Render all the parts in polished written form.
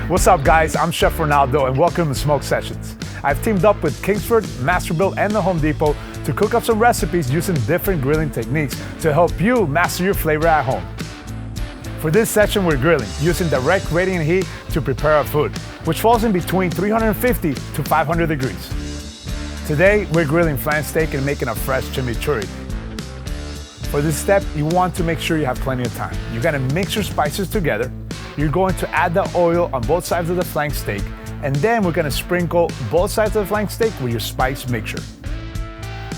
What's up guys, I'm Chef Ronaldo and welcome to Smoke Sessions. I've teamed up with Kingsford, Masterbuilt and the Home Depot to cook up some recipes using different grilling techniques to help you master your flavor at home. For this session we're grilling using direct radiant heat to prepare our food, which falls in between 350 to 500 degrees. Today we're grilling flank steak and making a fresh chimichurri. For this step, you want to make sure you have plenty of time. You're gonna mix your spices together. You're going to add the oil on both sides of the flank steak, and then we're gonna sprinkle both sides of the flank steak with your spice mixture.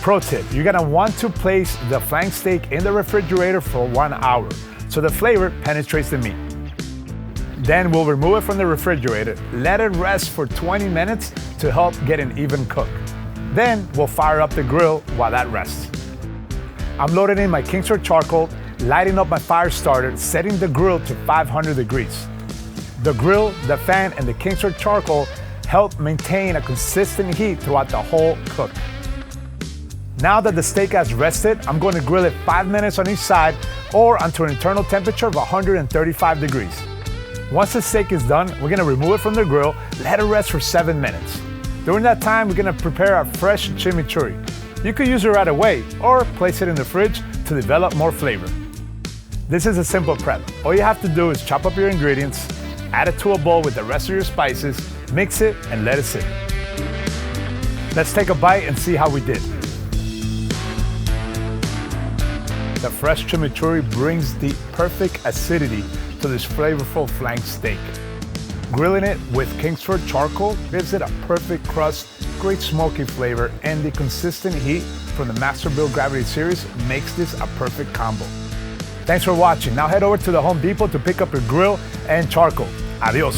Pro tip, you're gonna want to place the flank steak in the refrigerator for 1 hour so the flavor penetrates the meat. Then we'll remove it from the refrigerator, let it rest for 20 minutes to help get an even cook. Then we'll fire up the grill while that rests. I'm loading in my Kingsford charcoal, lighting up my fire starter, setting the grill to 500 degrees. The grill, the fan, and the Kingsford charcoal help maintain a consistent heat throughout the whole cook. Now that the steak has rested, I'm going to grill it 5 minutes on each side or until an internal temperature of 135 degrees. Once the steak is done, we're going to remove it from the grill, let it rest for 7 minutes. During that time, we're going to prepare our fresh chimichurri. You could use it right away or place it in the fridge to develop more flavor. This is a simple prep. All you have to do is chop up your ingredients, add it to a bowl with the rest of your spices, mix it, and let it sit. Let's take a bite and see how we did. The fresh chimichurri brings the perfect acidity to this flavorful flank steak. Grilling it with Kingsford charcoal gives it a perfect crust, great smoky flavor, and the consistent heat from the Masterbuilt Gravity series makes this a perfect combo. Thanks for watching. Now head over to the Home Depot to pick up your grill and charcoal. Adios.